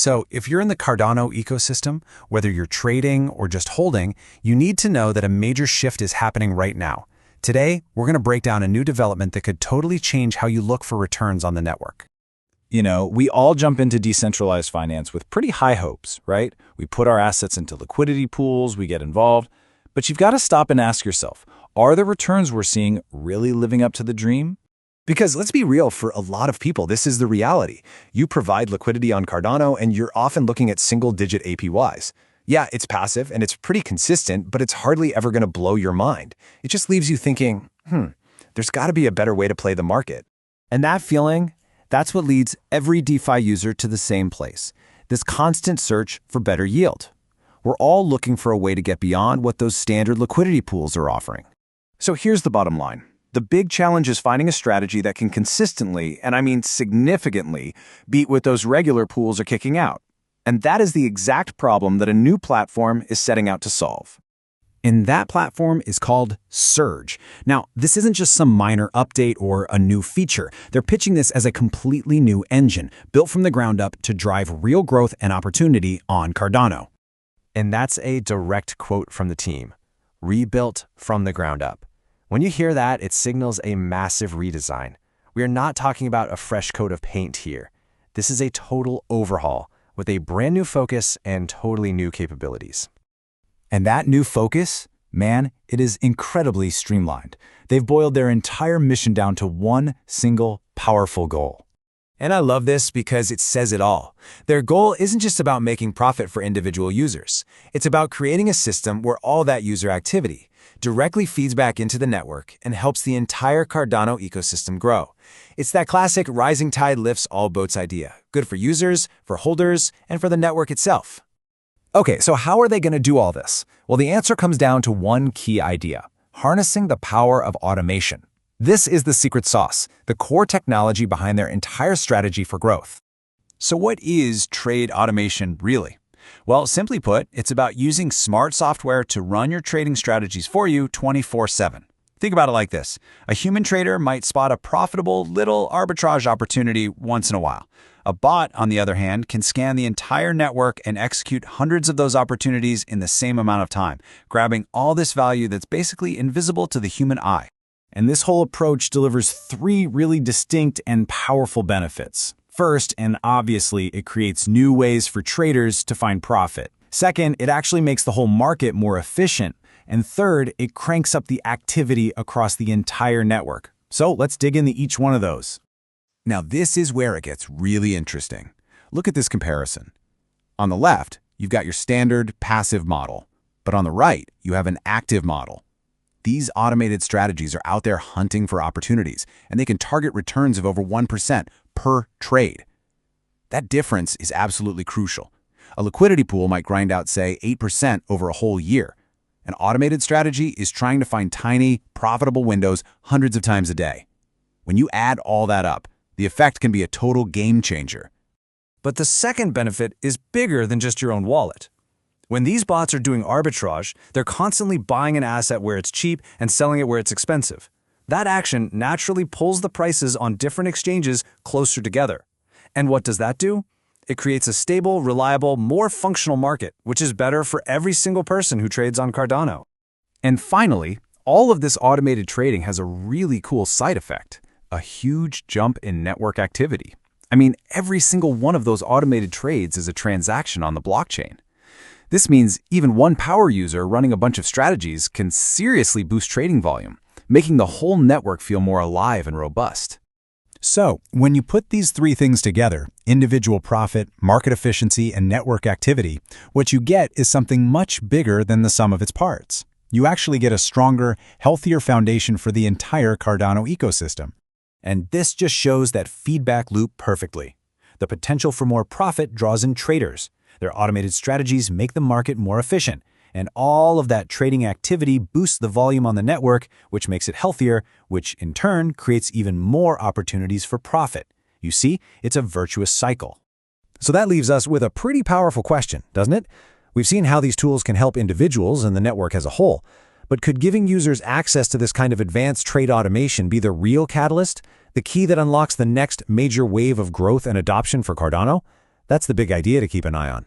So if you're in the Cardano ecosystem, whether you're trading or just holding, you need to know that a major shift is happening right now. Today, we're going to break down a new development that could totally change how you look for returns on the network. You know, we all jump into decentralized finance with pretty high hopes, right? We put our assets into liquidity pools, we get involved. But you've got to stop and ask yourself, are the returns we're seeing really living up to the dream? Because let's be real, for a lot of people, this is the reality. You provide liquidity on Cardano and you're often looking at single-digit APYs. Yeah, it's passive and it's pretty consistent, but it's hardly ever going to blow your mind. It just leaves you thinking, there's got to be a better way to play the market. And that feeling, that's what leads every DeFi user to the same place, this constant search for better yield. We're all looking for a way to get beyond what those standard liquidity pools are offering. So here's the bottom line. The big challenge is finding a strategy that can consistently, and I mean significantly, beat what those regular pools are kicking out. And that is the exact problem that a new platform is setting out to solve. And that platform is called Surge. Now, this isn't just some minor update or a new feature. They're pitching this as a completely new engine, built from the ground up to drive real growth and opportunity on Cardano. And that's a direct quote from the team. Rebuilt from the ground up. When you hear that, it signals a massive redesign. We are not talking about a fresh coat of paint here. This is a total overhaul with a brand new focus and totally new capabilities. And that new focus, man, it is incredibly streamlined. They've boiled their entire mission down to one single powerful goal. And I love this because it says it all. Their goal isn't just about making profit for individual users. It's about creating a system where all that user activity directly feeds back into the network and helps the entire Cardano ecosystem grow. It's that classic rising tide lifts all boats idea, good for users, for holders, and for the network itself. Okay, so how are they going to do all this? Well, the answer comes down to one key idea: harnessing the power of automation. This is the secret sauce, the core technology behind their entire strategy for growth. So what is trade automation really? Well, simply put, it's about using smart software to run your trading strategies for you 24/7. Think about it like this. A human trader might spot a profitable little arbitrage opportunity once in a while. A bot, on the other hand, can scan the entire network and execute hundreds of those opportunities in the same amount of time, grabbing all this value that's basically invisible to the human eye. And this whole approach delivers three really distinct and powerful benefits. First, and obviously, it creates new ways for traders to find profit. Second, it actually makes the whole market more efficient. And third, it cranks up the activity across the entire network. So let's dig into each one of those. Now, this is where it gets really interesting. Look at this comparison. On the left, you've got your standard passive model, but on the right, you have an active model. These automated strategies are out there hunting for opportunities, and they can target returns of over 1% per trade. That difference is absolutely crucial. A liquidity pool might grind out, say, 8% over a whole year. An automated strategy is trying to find tiny, profitable windows hundreds of times a day. When you add all that up, the effect can be a total game changer. But the second benefit is bigger than just your own wallet. When these bots are doing arbitrage, they're constantly buying an asset where it's cheap and selling it where it's expensive. That action naturally pulls the prices on different exchanges closer together. And what does that do? It creates a stable, reliable, more functional market, which is better for every single person who trades on Cardano. And finally, all of this automated trading has a really cool side effect: a huge jump in network activity. I mean, every single one of those automated trades is a transaction on the blockchain. This means even one power user running a bunch of strategies can seriously boost trading volume, making the whole network feel more alive and robust. So, when you put these three things together, individual profit, market efficiency, and network activity, what you get is something much bigger than the sum of its parts. You actually get a stronger, healthier foundation for the entire Cardano ecosystem. And this just shows that feedback loop perfectly. The potential for more profit draws in traders. Their automated strategies make the market more efficient, and all of that trading activity boosts the volume on the network, which makes it healthier, which in turn creates even more opportunities for profit. You see, it's a virtuous cycle. So that leaves us with a pretty powerful question, doesn't it? We've seen how these tools can help individuals and the network as a whole, but could giving users access to this kind of advanced trade automation be the real catalyst, the key that unlocks the next major wave of growth and adoption for Cardano? That's the big idea to keep an eye on.